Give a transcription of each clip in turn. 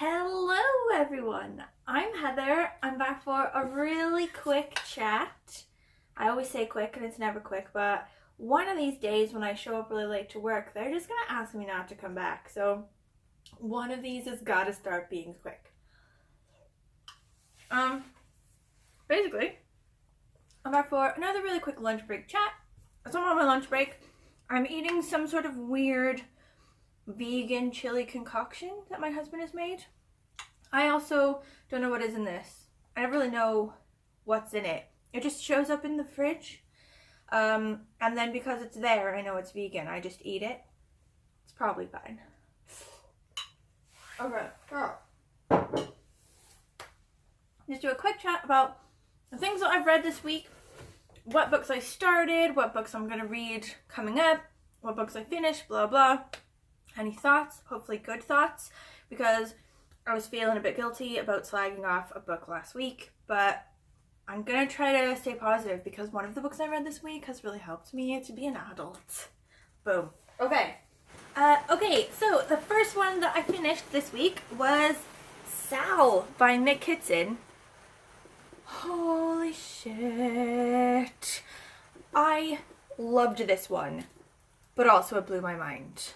Hello everyone, I'm Heather. I'm back for a really quick chat. I always say quick and it's never quick, but one of these days when I show up really late to work, they're just gonna ask me not to come back. So one of these has gotta start being quick. Basically, I'm back for another really quick lunch break chat. As I'm on my lunch break, I'm eating some sort of weird vegan chili concoction that my husband has made. I also don't know what is in this. I don't really know what's in it. It just shows up in the fridge. And then because it's there, I know it's vegan. I just eat it. It's probably fine. Okay, so just do a quick chat about the things that I've read this week, what books I started, what books I'm going to read coming up, what books I finished, blah blah. Any thoughts? Hopefully good thoughts, because I was feeling a bit guilty about slagging off a book last week, but I'm gonna try to stay positive because one of the books I read this week has really helped me to be an adult. Boom. Okay. So the first one that I finished this week was Sal by Me Kitten. Holy shit. I loved this one, but also it blew my mind.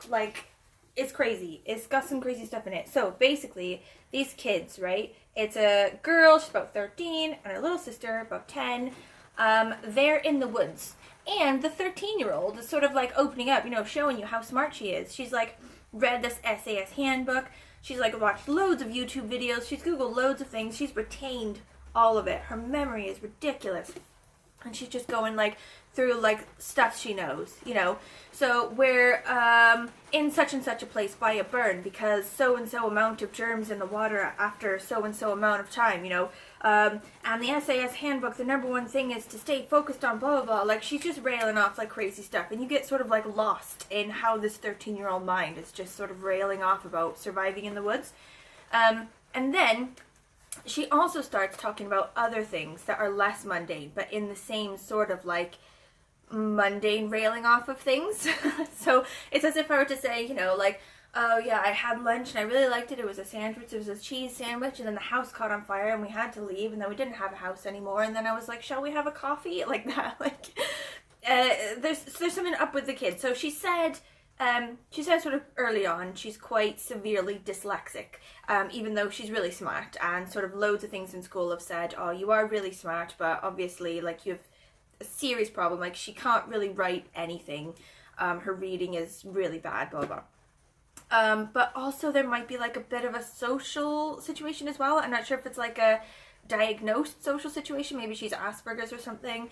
Like, it's crazy. It's got some crazy stuff in it. So basically, these kids, right? It's a girl, she's about 13, and her little sister, about 10. They're in the woods. And the 13-year-old is sort of like opening up, showing you how smart she is. She's like read this SAS handbook. She's like watched loads of YouTube videos. She's Googled loads of things. She's retained all of it. Her memory is ridiculous. And she's just going like through like stuff she knows, So we're in such and such a place by a burn because so and so amount of germs in the water after so and so amount of time, and the SAS handbook, the number one thing is to stay focused on blah blah blah. Like, she's just railing off like crazy stuff, and you get sort of like lost in how this 13-year-old mind is just sort of railing off about surviving in the woods. And then she also starts talking about other things that are less mundane, but in the same sort of like mundane railing off of things. So it's as if I were to say, like, oh yeah, I had lunch and I really liked it. It was a sandwich. It was a cheese sandwich, and then the house caught on fire and we had to leave, and then we didn't have a house anymore. And then I was like, shall we have a coffee? Like that. Like, there's something up with the kid. So she said sort of early on she's quite severely dyslexic, even though she's really smart, and sort of loads of things in school have said, oh, you are really smart, but obviously like you have a serious problem, like she can't really write anything, her reading is really bad, blah blah. But also there might be like a bit of a social situation as well. I'm not sure if it's like a diagnosed social situation, maybe she's Asperger's or something,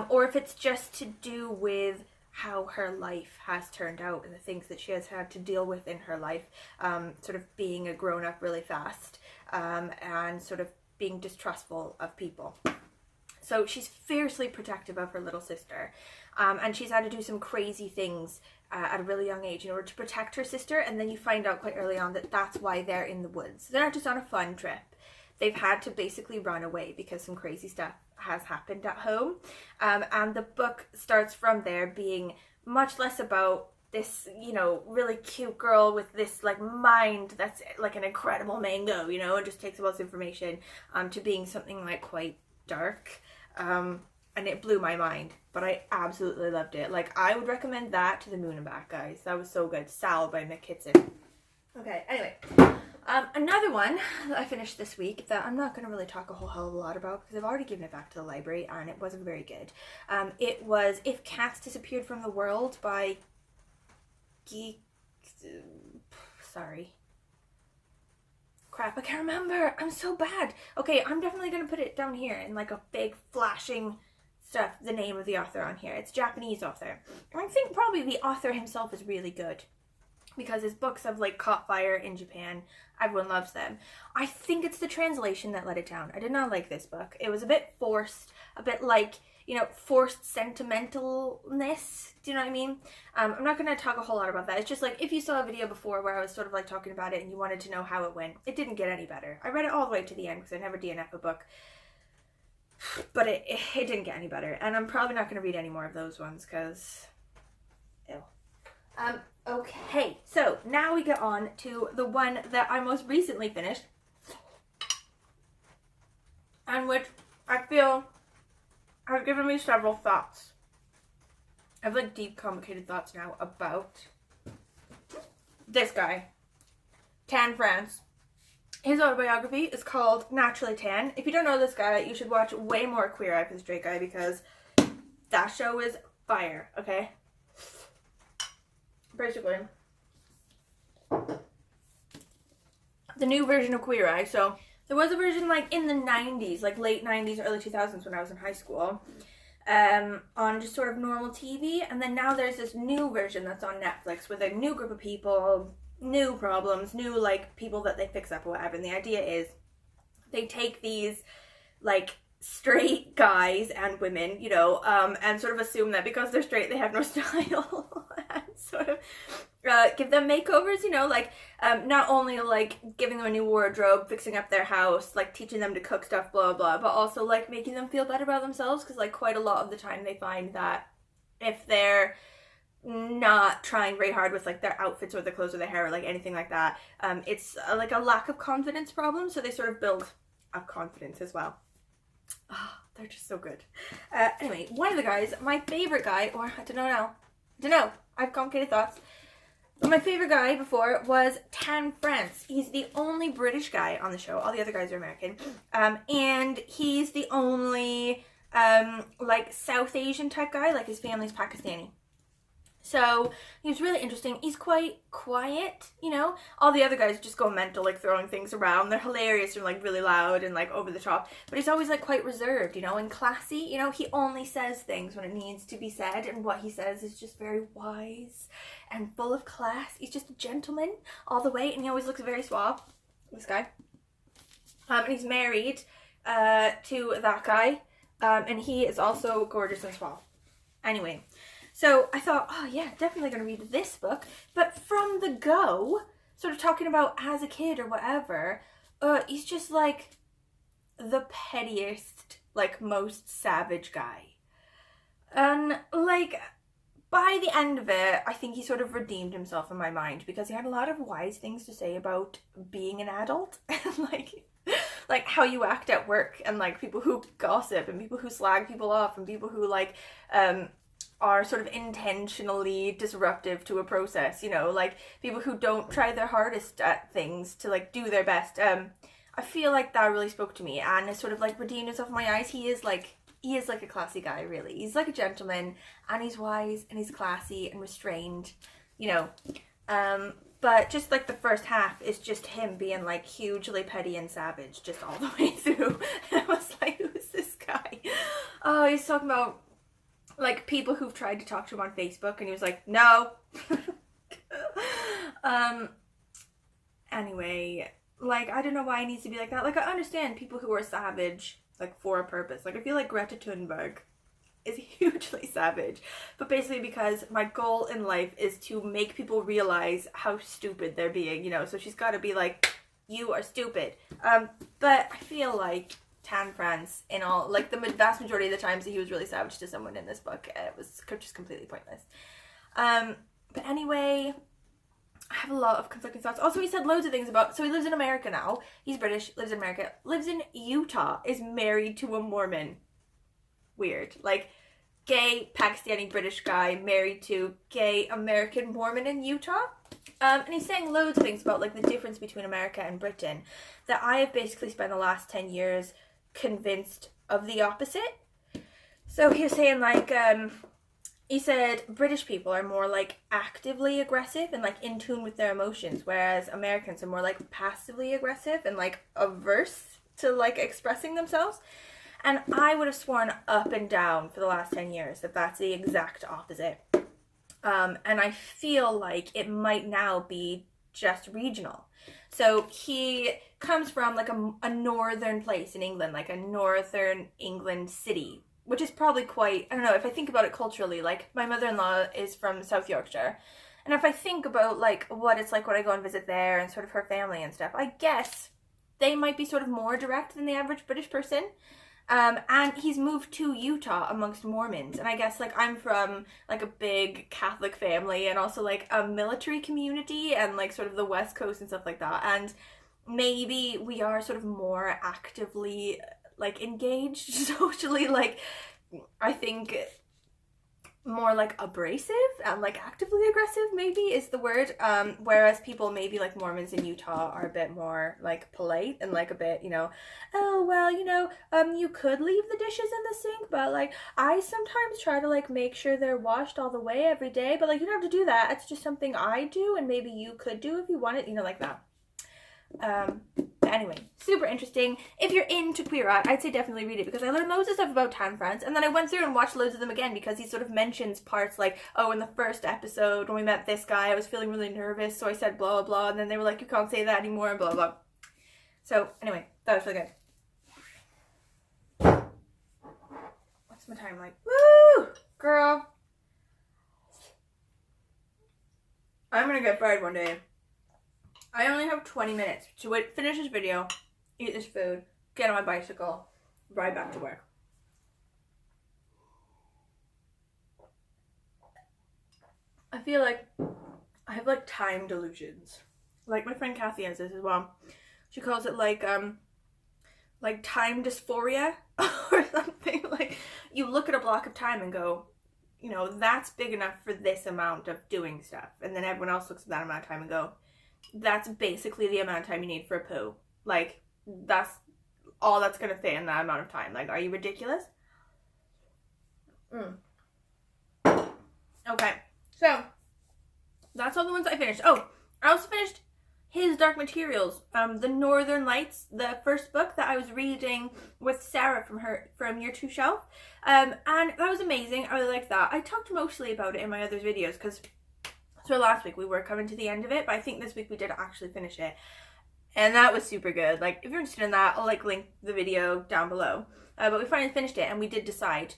or if it's just to do with how her life has turned out and the things that she has had to deal with in her life, sort of being a grown-up really fast, and sort of being distrustful of people. So she's fiercely protective of her little sister, and she's had to do some crazy things at a really young age in order to protect her sister, and then you find out quite early on that that's why they're in the woods. They're not just on a fun trip. They've had to basically run away because some crazy stuff has happened at home, and the book starts from there being much less about this, really cute girl with this like mind that's like an incredible mango, and just takes all this information, to being something like quite dark. And it blew my mind, but I absolutely loved it. Like, I would recommend that to the moon and back, guys. That was so good. Sal by Me Kitten. Okay, anyway. Another one that I finished this week that I'm not going to really talk a whole hell of a lot about because I've already given it back to the library and it wasn't very good. It was If Cats Disappeared from the World by Crap, I can't remember. I'm so bad. Okay, I'm definitely going to put it down here in like a big flashing stuff, the name of the author on here. It's a Japanese author. And I think probably the author himself is really good because his books have like caught fire in Japan. Everyone loves them. I think it's the translation that let it down. I did not like this book. It was a bit forced, a bit like, forced sentimentalness. Do you know what I mean? I'm not going to talk a whole lot about that. It's just like, if you saw a video before where I was sort of like talking about it and you wanted to know how it went, it didn't get any better. I read it all the way to the end because I never DNF a book. But it didn't get any better. And I'm probably not going to read any more of those ones because... ew. Okay, so now we get on to the one that I most recently finished, and which I feel has given me several thoughts. I have like deep, complicated thoughts now about this guy, Tan France. His autobiography is called Naturally Tan. If you don't know this guy, you should watch way more Queer Eye for the Straight Guy, because that show is fire, okay? Basically, the new version of Queer Eye. So there was a version like in the 90s, like late 90s, early 2000s when I was in high school, on just sort of normal TV. And then now there's this new version that's on Netflix with a new group of people, new problems, new like people that they fix up or whatever. And the idea is they take these like straight guys and women, you know, and sort of assume that because they're straight they have no style and sort of give them makeovers, you know, like not only like giving them a new wardrobe, fixing up their house, like teaching them to cook stuff, blah blah, but also like making them feel better about themselves, because like quite a lot of the time they find that if they're not trying very hard with like their outfits or their clothes or their hair or like anything like that, it's like a lack of confidence problem, so they sort of build up confidence as well. Oh, they're just so good. Anyway, one of the guys, my favorite guy, or I don't know, I have complicated thoughts. But my favorite guy before was Tan France. He's the only British guy on the show. All the other guys are American. And he's the only like South Asian type guy, like his family's Pakistani. So he was really interesting. He's quite quiet, you know. All the other guys just go mental, like throwing things around. They're hilarious and like really loud and like over the top. But he's always like quite reserved, you know, and classy. You know, he only says things when it needs to be said, and what he says is just very wise and full of class. He's just a gentleman all the way, and he always looks very suave, this guy. And he's married to that guy, and he is also gorgeous and suave. Anyway. So I thought, oh yeah, definitely going to read this book. But from the go, sort of talking about as a kid or whatever, he's just like the pettiest, like most savage guy. And like by the end of it, I think he sort of redeemed himself in my mind, because he had a lot of wise things to say about being an adult and like how you act at work, and like people who gossip and people who slag people off and people who like are sort of intentionally disruptive to a process, you know, like people who don't try their hardest at things to like do their best. I feel like that really spoke to me, and it's sort of like redeemed himself in my eyes. He is like a classy guy, really. He's like a gentleman, and he's wise and he's classy and restrained, you know. But just like the first half is just him being like hugely petty and savage just all the way through. And I was like, who is this guy? Oh, he's talking about like people who've tried to talk to him on Facebook, and he was like, no. Anyway, like, I don't know why it needs to be like that. Like, I understand people who are savage, like, for a purpose. Like, I feel like Greta Thunberg is hugely savage, but basically because my goal in life is to make people realize how stupid they're being, you know, so she's got to be like, you are stupid. But I feel like Tan France, in all, like the vast majority of the times that he was really savage to someone in this book, it was just completely pointless. But anyway, I have a lot of conflicting thoughts. Also, he said loads of things about, so he lives in America now. He's British, lives in America, lives in Utah, is married to a Mormon. Weird. Like, gay Pakistani British guy married to gay American Mormon in Utah. And he's saying loads of things about like the difference between America and Britain that I have basically spent the last 10 years convinced of the opposite. So he was saying like, he said British people are more like actively aggressive and like in tune with their emotions, whereas Americans are more like passively aggressive and like averse to like expressing themselves. And I would have sworn up and down for the last 10 years that that's the exact opposite. And I feel like it might now be just regional. So he comes from like a northern place in England, like a northern England city, which is probably quite, I don't know, if I think about it culturally, like my mother-in-law is from South Yorkshire. And if I think about like what it's like when I go and visit there and sort of her family and stuff, I guess they might be sort of more direct than the average British person. And he's moved to Utah amongst Mormons. And I guess, like, I'm from, like, a big Catholic family and also, like, a military community and, like, sort of the West Coast and stuff like that. And maybe we are sort of more actively, like, engaged socially. Like, I think more like abrasive and like actively aggressive maybe is the word, whereas people maybe like Mormons in Utah are a bit more like polite and like a bit, you know, oh well, you know, you could leave the dishes in the sink, but like I sometimes try to like make sure they're washed all the way every day, but like you don't have to do that, it's just something I do and maybe you could do if you wanted, you know, like that. Anyway, super interesting. If you're into Queer Eye, I'd say definitely read it because I learned loads of stuff about Tan France, and then I went through and watched loads of them again because he sort of mentions parts like, oh, in the first episode when we met this guy, I was feeling really nervous, so I said blah, blah, blah, and then they were like, you can't say that anymore, blah, blah. So, anyway, that was really good. What's my time like? Woo! Girl. I'm gonna get fired one day. I only have 20 minutes to finish this video, eat this food, get on my bicycle, ride back to work. I feel like I have like time delusions. Like my friend Kathy has this as well. She calls it like time dysphoria or something. Like you look at a block of time and go, you know, that's big enough for this amount of doing stuff. And then everyone else looks at that amount of time and go, that's basically the amount of time you need for a poo. Like, that's all that's gonna fit in that amount of time. Like, are you ridiculous? Okay, so that's all the ones I finished. Oh, I also finished his Dark Materials, the Northern Lights, the first book that I was reading with Sarah from Year 2 Shelf, and that was amazing. I really liked that. I talked mostly about it in my other videos because so last week we were coming to the end of it, but I think this week we did actually finish it, and that was super good. Like, if you're interested in that, I'll like link the video down below. But we finally finished it, and we did decide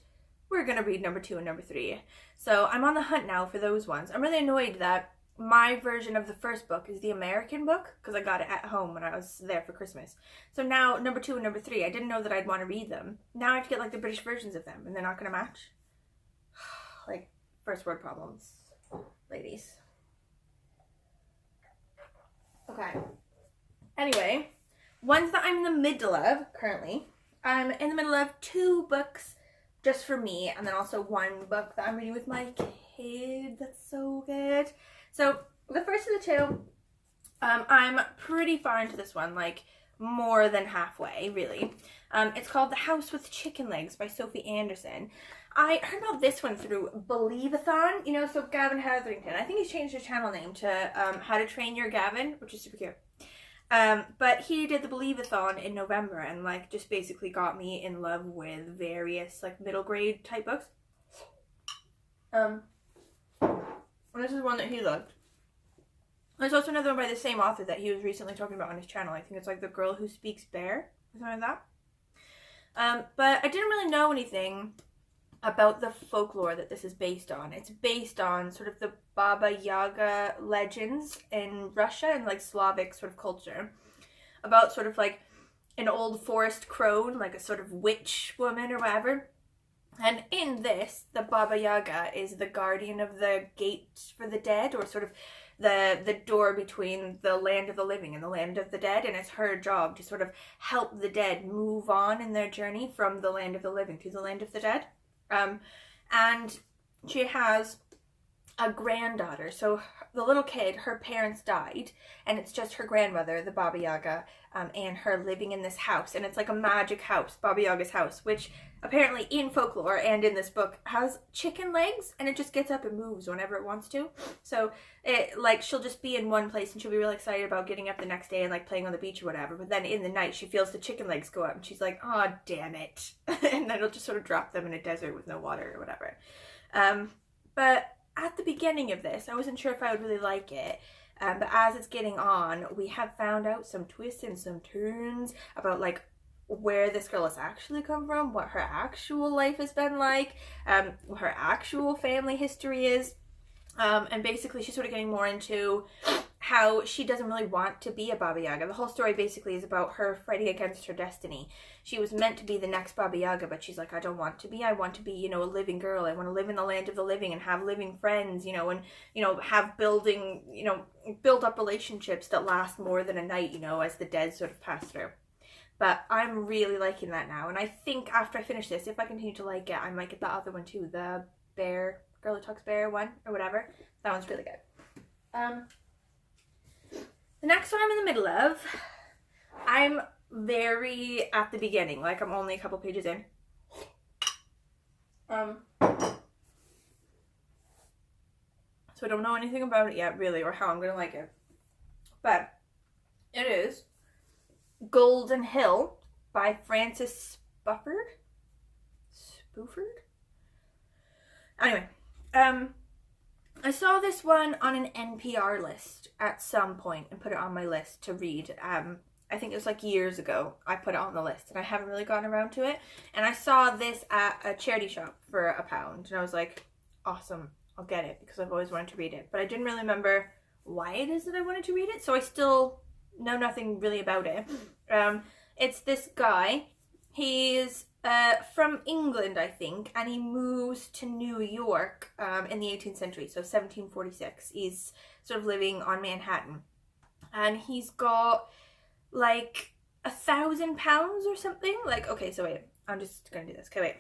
we're gonna read number 2 and number 3. So I'm on the hunt now for those ones. I'm really annoyed that my version of the first book is the American book because I got it at home when I was there for Christmas. So now number 2 and number 3, I didn't know that I'd want to read them. Now I have to get like the British versions of them, and they're not gonna match. Like, first world problems, ladies. Okay. Anyway, ones that I'm in the middle of currently. I'm in the middle of 2 books just for me, and then also 1 book that I'm reading with my kid. That's so good. So the first of the 2, I'm pretty far into this one, like more than halfway, really. It's called The House with Chicken Legs by Sophie Anderson. I heard about this one through Believe-a-thon, you know, so Gavin Hetherington. I think he's changed his channel name to How to Train Your Gavin, which is super cute. But he did the Believe-a-thon in November and like just basically got me in love with various like middle grade type books. And this is one that he loved. There's also another one by the same author that he was recently talking about on his channel. I think it's like The Girl Who Speaks Bear, or something like that. But I didn't really know anything about the folklore that this is based on. It's based on sort of the Baba Yaga legends in Russia and like Slavic sort of culture, about sort of like an old forest crone, like a sort of witch woman or whatever. And in this, the Baba Yaga is the guardian of the gates for the dead, or sort of the door between the land of the living and the land of the dead, and it's her job to sort of help the dead move on in their journey from the land of the living to the land of the dead. And she has a granddaughter. So the little kid, her parents died, and it's just her grandmother, the Baba Yaga, and her living in this house. And it's like a magic house, Baba Yaga's house, which apparently in folklore and in this book has chicken legs, and it just gets up and moves whenever it wants to. So it, like, she'll just be in one place and she'll be really excited about getting up the next day and like playing on the beach or whatever. But then in the night she feels the chicken legs go up and she's like, oh damn it. And then it'll just sort of drop them in a desert with no water or whatever. But at the beginning of this, I wasn't sure if I would really like it. But as it's getting on, we have found out some twists and some turns about like where this girl has actually come from, what her actual life has been like, what her actual family history is. And basically she's sort of getting more into how she doesn't really want to be a Baba Yaga. The whole story basically is about her fighting against her destiny. She was meant to be the next Baba Yaga, but she's like, I don't want to be. I want to be, a living girl. I want to live in the land of the living and have living friends, and, have build up relationships that last more than a night, as the dead sort of pass through. But I'm really liking that now. And I think after I finish this, if I continue to like it, I might get that other one too. The bear, Girl Who Talks Bear one or whatever. That one's really good. The next one I'm in the middle of, I'm very at the beginning. Like, I'm only a couple pages in. So I don't know anything about it yet, really, or how I'm going to like it. But it is Golden Hill by Frances Spofford? Anyway, I saw this one on an NPR list at some point and put it on my list to read. I think it was like years ago I put it on the list and I haven't really gotten around to it. And I saw this at a charity shop for £1 and I was like, awesome, I'll get it because I've always wanted to read it. But I didn't really remember why it is that I wanted to read it, so I still know nothing really about it. It's this guy. He's from England, I think, and he moves to New York in the 18th century, so 1746. He's sort of living on Manhattan, and he's got like £1,000 or something. Like, okay, so wait, I'm just gonna do this. Okay, wait.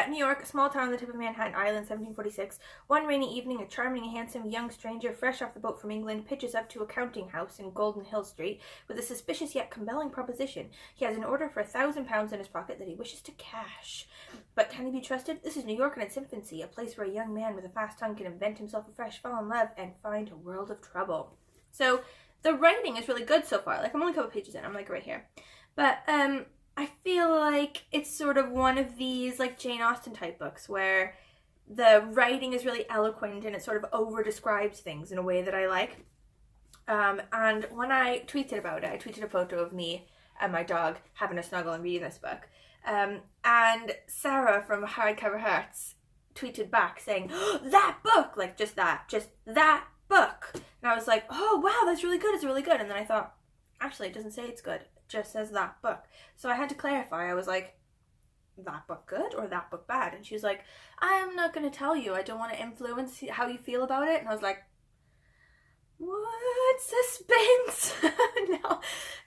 New York, a small town on the tip of Manhattan Island, 1746. One rainy evening, a charming and handsome young stranger, fresh off the boat from England, pitches up to a counting house in Golden Hill Street with a suspicious yet compelling proposition. He has an order for £1,000 in his pocket that he wishes to cash. But can he be trusted? This is New York in its infancy, a place where a young man with a fast tongue can invent himself afresh, fall in love, and find a world of trouble. So the writing is really good so far. Like, I'm only a couple pages in. I'm like right here. But I feel like it's sort of one of these like Jane Austen type books where the writing is really eloquent and it sort of over describes things in a way that I like. And when I tweeted about it, I tweeted a photo of me and my dog having a snuggle and reading this book. And Sarah from Hardcover Hearts tweeted back saying, oh, that book! Like, just that book. And I was like, oh wow, that's really good, it's really good. And then I thought, actually, it doesn't say it's good. Just says that book. So I had to clarify. I was like, that book good or that book bad? And she was like, I'm not going to tell you. I don't want to influence how you feel about it. And I was like, what? Suspense?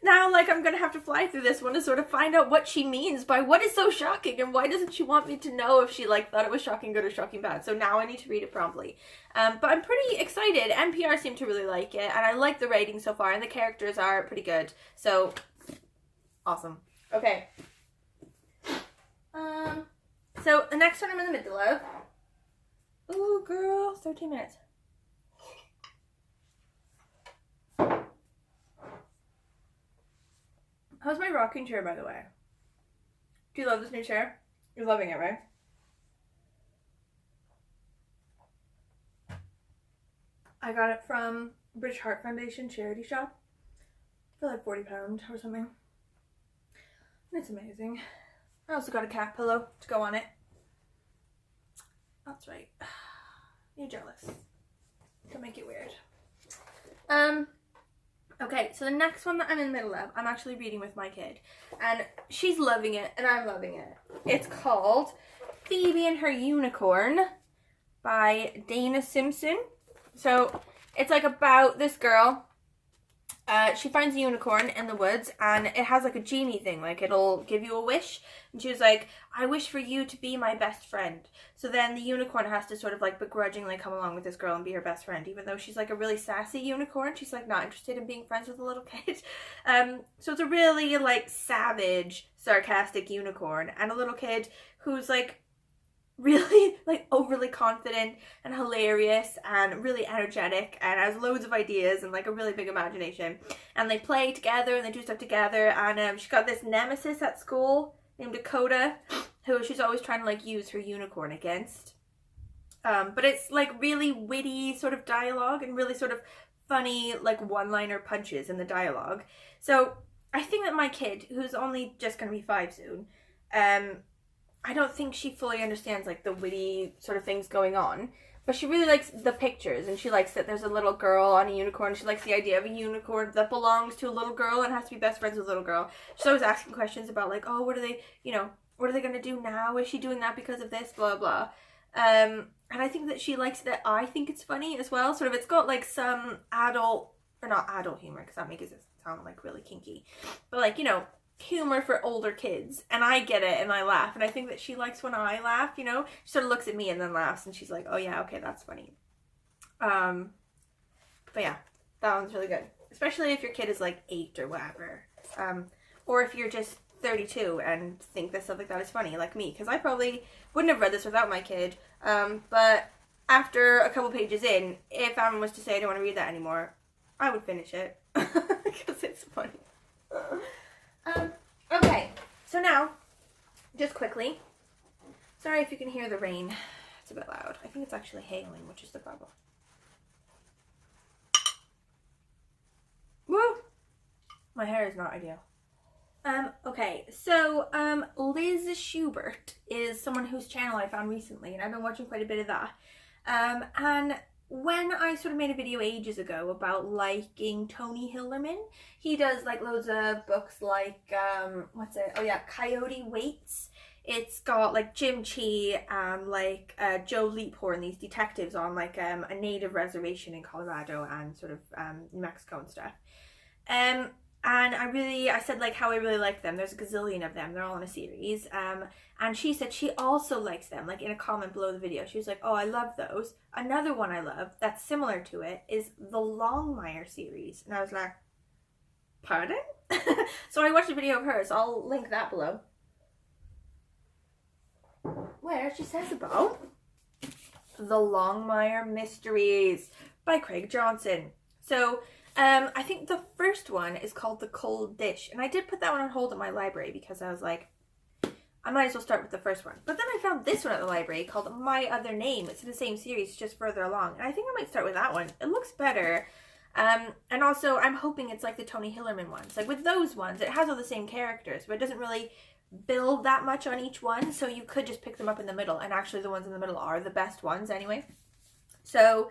Now like I'm going to have to fly through this one to sort of find out what she means by what is so shocking and why doesn't she want me to know if she like thought it was shocking good or shocking bad. So now I need to read it promptly. But I'm pretty excited. NPR seemed to really like it and I like the rating so far and the characters are pretty good. So awesome. Okay. So the next one I'm in the middle of. Ooh, girl, 13 minutes. How's my rocking chair, by the way? Do you love this new chair? You're loving it, right? I got it from British Heart Foundation charity shop for like £40 or something. It's amazing. I also got a cat pillow to go on it. That's right. You're jealous. Don't make it weird. Okay, so the next one that I'm in the middle of, I'm actually reading with my kid. And she's loving it, and I'm loving it. It's called Phoebe and Her Unicorn by Dana Simpson. So, it's like about this girl. She finds a unicorn in the woods and it has like a genie thing, like it'll give you a wish. And she was like, I wish for you to be my best friend. So then the unicorn has to sort of like begrudgingly come along with this girl and be her best friend, even though she's like a really sassy unicorn. She's like not interested in being friends with a little kid. So it's a really like savage, sarcastic unicorn and a little kid who's like really like overly confident and hilarious and really energetic and has loads of ideas and like a really big imagination, and they play together and they do stuff together. And she got this nemesis at school named Dakota who she's always trying to like use her unicorn against, but it's like really witty sort of dialogue and really sort of funny like one-liner punches in the dialogue. So I think that my kid, who's only just gonna be 5 soon, I don't think she fully understands like the witty sort of things going on, But she really likes the pictures, and she likes that there's a little girl on a unicorn. She likes the idea of a unicorn that belongs to a little girl and has to be best friends with a little girl. She's always asking questions about, like, oh, what are they, what are they going to do now? Is she doing that because of this? Blah, blah. And I think that she likes that I think it's funny as well. Sort of, it's got, like, some adult, or not adult humor, because that makes it sound, like, really kinky. But, like, humor for older kids, and I get it and I laugh, and I think that she likes when I laugh. She sort of looks at me and then laughs, and she's like, oh yeah, okay, that's funny. But yeah, that one's really good, especially if your kid is like 8 or whatever, or if you're just 32 and think that stuff like that is funny, like me, because I probably wouldn't have read this without my kid, but after a couple pages in, if Aaron was to say I don't want to read that anymore, I would finish it because it's funny. Okay, so now, just quickly, sorry if you can hear the rain, it's a bit loud. I think it's actually hailing, which is the problem. Woo! My hair is not ideal. Okay, so, Liz Schubert is someone whose channel I found recently, and I've been watching quite a bit of that, and when I sort of made a video ages ago about liking Tony Hillerman, he does like loads of books like, what's it? Oh yeah, Coyote Waits. It's got like Jim Chi and like Joe Leaphorn, these detectives on like a native reservation in Colorado and sort of New Mexico and stuff. And I said like how I really like them. There's a gazillion of them. They're all in a series. And she said she also likes them. Like in a comment below the video, she was like, oh, I love those. Another one I love that's similar to it is the Longmire series. And I was like, pardon? So I watched a video of hers. I'll link that below. Where she says about the Longmire Mysteries by Craig Johnson. So I think the first one is called The Cold Dish, and I did put that one on hold at my library because I was like, I might as well start with the first one. But then I found this one at the library called My Other Name. It's in the same series, just further along, and I think I might start with that one. It looks better, and also I'm hoping it's like the Tony Hillerman ones. Like with those ones, it has all the same characters, but it doesn't really build that much on each one, so you could just pick them up in the middle, and actually the ones in the middle are the best ones anyway. So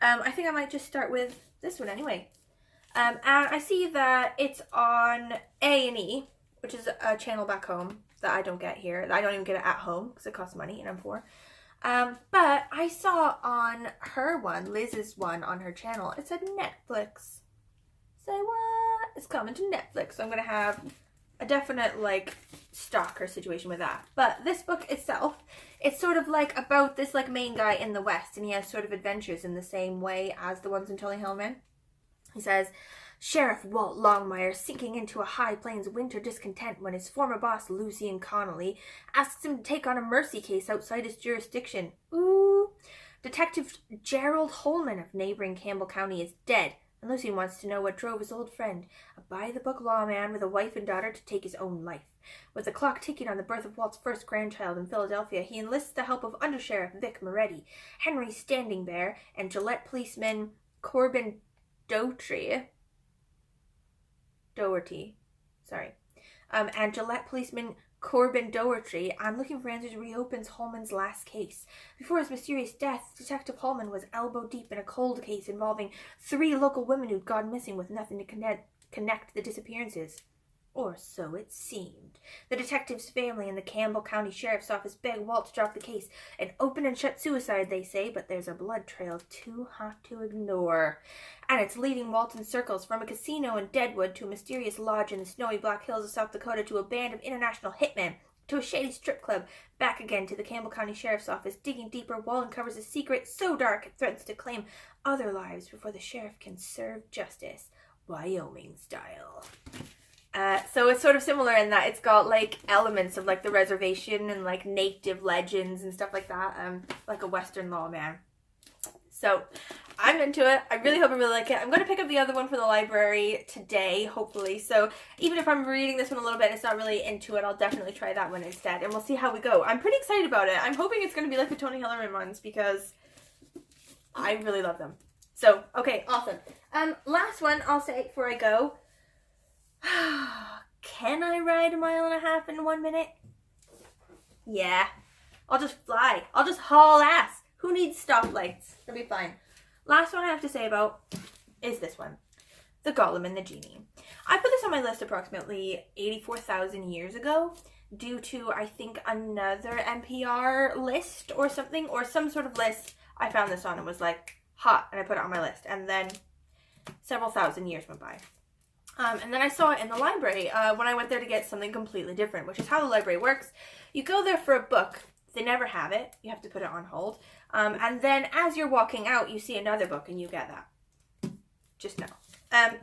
I think I might just start with this one anyway. And I see that it's on A&E, which is a channel back home that I don't get here. I don't even get it at home because it costs money and I'm poor. But I saw on her one, Liz's one on her channel, it said Netflix. Say what? It's coming to Netflix. So I'm going to have a definite like stalker situation with that. But this book itself, it's sort of like about this like main guy in the West, and he has sort of adventures in the same way as the ones in Tony Hillerman. He says, Sheriff Walt Longmire sinking into a High Plains winter discontent when his former boss, Lucien Connolly, asks him to take on a mercy case outside his jurisdiction. Ooh. Detective Gerald Holman of neighboring Campbell County is dead, and Lucien wants to know what drove his old friend, a by-the-book lawman with a wife and daughter, to take his own life. With the clock ticking on the birth of Walt's first grandchild in Philadelphia, he enlists the help of Undersheriff Vic Moretti, Henry Standing Bear, and Gillette policeman Corbin Doherty, and Gillette policeman Corbin Doherty on looking for answers reopens Holman's last case. Before his mysterious death, Detective Holman was elbow deep in a cold case involving 3 local women who'd gone missing with nothing to connect the disappearances. Or so it seemed. The detective's family and the Campbell County Sheriff's Office beg Walt to drop the case. An open and shut suicide, they say, but there's a blood trail too hot to ignore. And it's leading Walt in circles, from a casino in Deadwood to a mysterious lodge in the snowy Black Hills of South Dakota to a band of international hitmen to a shady strip club, back again to the Campbell County Sheriff's Office. Digging deeper, Walt uncovers a secret so dark it threatens to claim other lives before the sheriff can serve justice, Wyoming style. So it's sort of similar in that it's got like elements of like the reservation and like native legends and stuff like that, like a Western lawman. So I'm into it. I really hope I really like it. I'm going to pick up the other one for the library today, hopefully. So even if I'm reading this one a little bit and it's not really into it, I'll definitely try that one instead, and we'll see how we go. I'm pretty excited about it. I'm hoping it's going to be like the Tony Hillerman ones because I really love them. So, okay, awesome. Last one I'll say before I go. Can I ride 1.5 miles in 1 minute? Yeah. I'll just fly. I'll just haul ass. Who needs stoplights? It'll be fine. Last one I have to say about is this one. The Golem and the Jinni. I put this on my list approximately 84,000 years ago due to, I think, another NPR list or something, or some sort of list I found this on and was like, hot, and I put it on my list. And then several thousand years went by. And then I saw it in the library when I went there to get something completely different, which is how the library works. You go there for a book. They never have it. You have to put it on hold. And then as you're walking out, you see another book and you get that. Just know.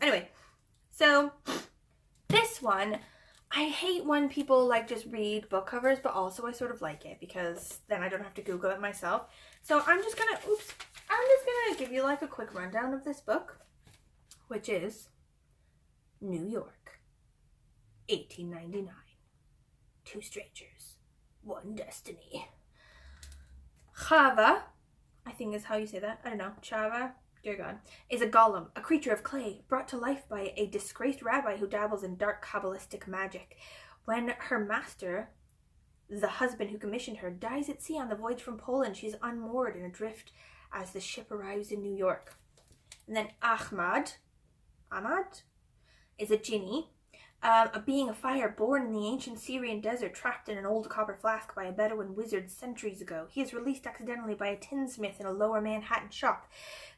Anyway, so this one, I hate when people like just read book covers, but also I sort of like it because then I don't have to Google it myself. So I'm just gonna give you like a quick rundown of this book, which is New York, 1899. Two strangers, one destiny. Chava, I think is how you say that. I don't know. Chava, dear God, is a golem, a creature of clay, brought to life by a disgraced rabbi who dabbles in dark Kabbalistic magic. When her master, the husband who commissioned her, dies at sea on the voyage from Poland, she is unmoored and adrift as the ship arrives in New York. And then Ahmad is a Jinni, a being of fire born in the ancient Syrian desert, trapped in an old copper flask by a Bedouin wizard centuries ago. He is released accidentally by a tinsmith in a lower Manhattan shop.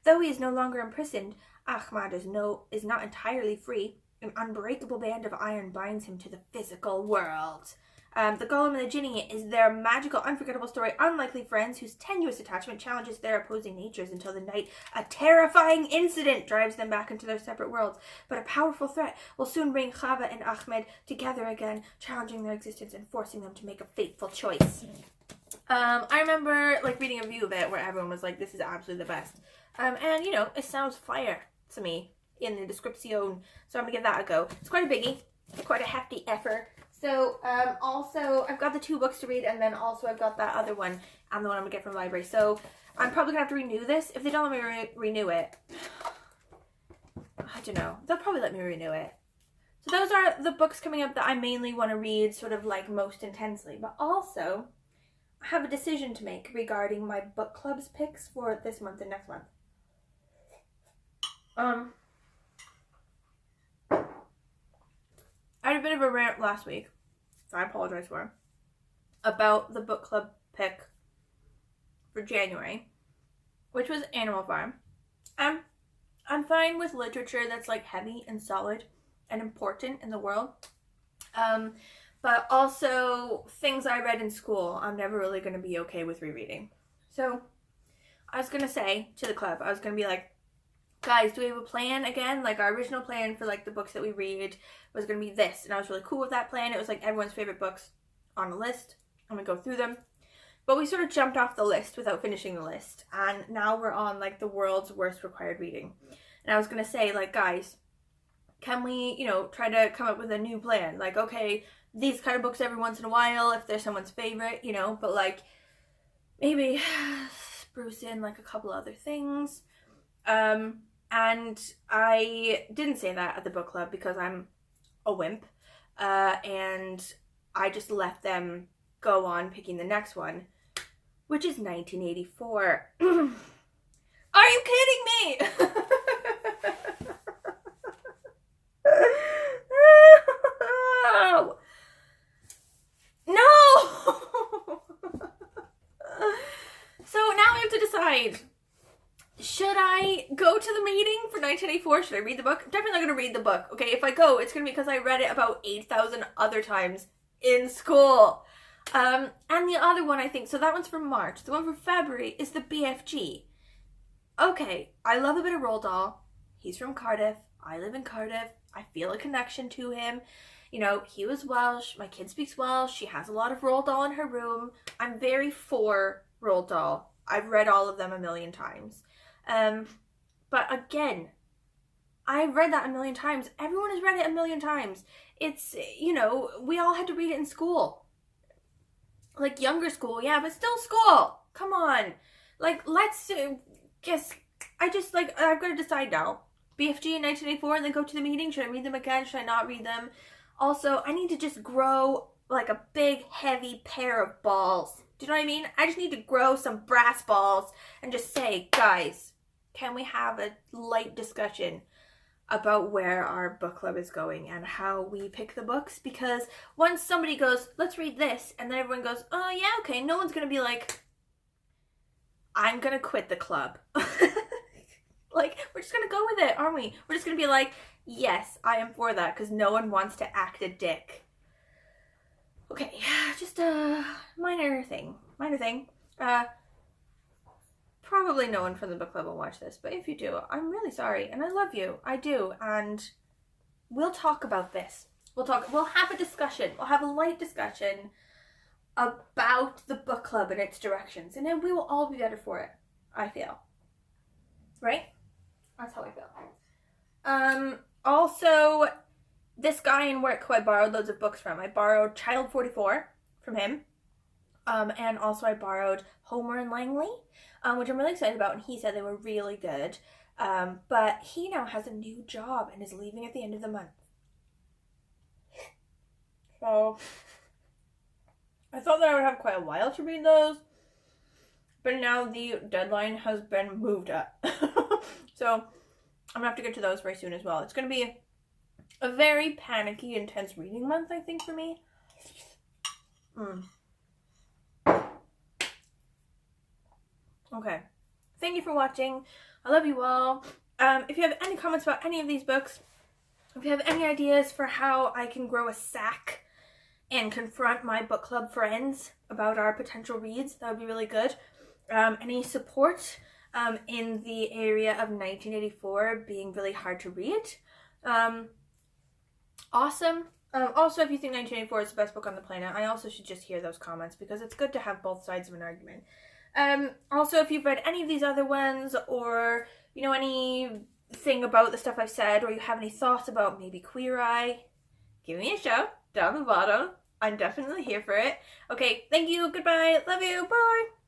Though he is no longer imprisoned, Ahmad is not entirely free. An unbreakable band of iron binds him to the physical world. The Golem and the Jinni is their magical, unforgettable story, unlikely friends whose tenuous attachment challenges their opposing natures until the night a terrifying incident drives them back into their separate worlds. But a powerful threat will soon bring Chava and Ahmed together again, challenging their existence and forcing them to make a fateful choice. I remember like reading a review of it where everyone was like, this is absolutely the best. And you know, it sounds fire to me in the description, so I'm gonna give that a go. It's quite a biggie, quite a hefty effort. So, also, I've got the 2 books to read, and then also I've got that other one, and the one I'm going to get from the library. So, I'm probably going to have to renew this. If they don't let me renew it, I don't know. They'll probably let me renew it. So, those are the books coming up that I mainly want to read, sort of like most intensely. But also, I have a decision to make regarding my book club's picks for this month and next month. I had a bit of a rant last week, so I apologize for, about the book club pick for January, which was Animal Farm. I'm fine with literature that's like heavy and solid and important in the world, but also things I read in school I'm never really going to be okay with rereading. So I was going to say to the club, I was going to be like, guys, do we have a plan again? Like, our original plan for, like, the books that we read was going to be this. And I was really cool with that plan. It was, like, everyone's favorite books on a list. I'm going to go through them. But we sort of jumped off the list without finishing the list. And now we're on, like, the world's worst required reading. And I was going to say, like, guys, can we, you know, try to come up with a new plan? Like, okay, these kind of books every once in a while, if they're someone's favorite, you know. But, like, maybe spruce in, like, a couple other things. And I didn't say that at the book club because I'm a wimp, and I just let them go on picking the next one, which is 1984. Are you kidding me? No! So now I have to decide. Should I go to the meeting for 1984? Should I read the book? I'm definitely not going to read the book. Okay, if I go, it's going to be because I read it about 8,000 other times in school. And the other one, I think, so that one's from March. The one from February is the BFG. Okay, I love a bit of Roald Dahl. He's from Cardiff. I live in Cardiff. I feel a connection to him. You know, he was Welsh. My kid speaks Welsh. She has a lot of Roald Dahl in her room. I'm very for Roald Dahl. I've read all of them a million times. But again, I've read that a million times. Everyone has read it a million times. It's, you know, we all had to read it in school. Like, younger school, yeah, but still school. Come on. Like, let's guess. I've got to decide now. BFG in 1984 and then go to the meeting. Should I read them again? Should I not read them? Also, I need to just grow like a big, heavy pair of balls. Do you know what I mean? I just need to grow some brass balls and just say, guys, can we have a light discussion about where our book club is going and how we pick the books? Because once somebody goes, let's read this, and then everyone goes, oh yeah, okay, no one's gonna be like, I'm gonna quit the club. Like, we're just gonna go with it, aren't we? We're just gonna be like, yes, I am for that, because no one wants to act a dick. Okay, just a minor thing. Probably no one from the book club will watch this, but if you do, I'm really sorry, and I love you. I do, and we'll talk about this. We'll have a discussion. We'll have a light discussion about the book club and its directions, and then we will all be better for it, I feel. Right? That's how I feel. Also, this guy in work who I borrowed loads of books from. I borrowed Child 44 from him. And also I borrowed Homer and Langley, which I'm really excited about, and he said they were really good. But he now has a new job and is leaving at the end of the month. So I thought that I would have quite a while to read those, but now the deadline has been moved up. So I'm gonna have to get to those very soon as well. It's gonna be a very panicky, intense reading month, I think, for me. Okay. Thank you for watching. I love you all. If you have any comments about any of these books, if you have any ideas for how I can grow a sack and confront my book club friends about our potential reads, that would be really good. Any support in the area of 1984 being really hard to read, awesome. Also, if you think 1984 is the best book on the planet, I also should just hear those comments, because it's good to have both sides of an argument. Also, if you've read any of these other ones, or, you know, anything about the stuff I've said, or you have any thoughts about maybe Queer Eye, give me a shout down the bottom. I'm definitely here for it. Okay, thank you, goodbye, love you, bye!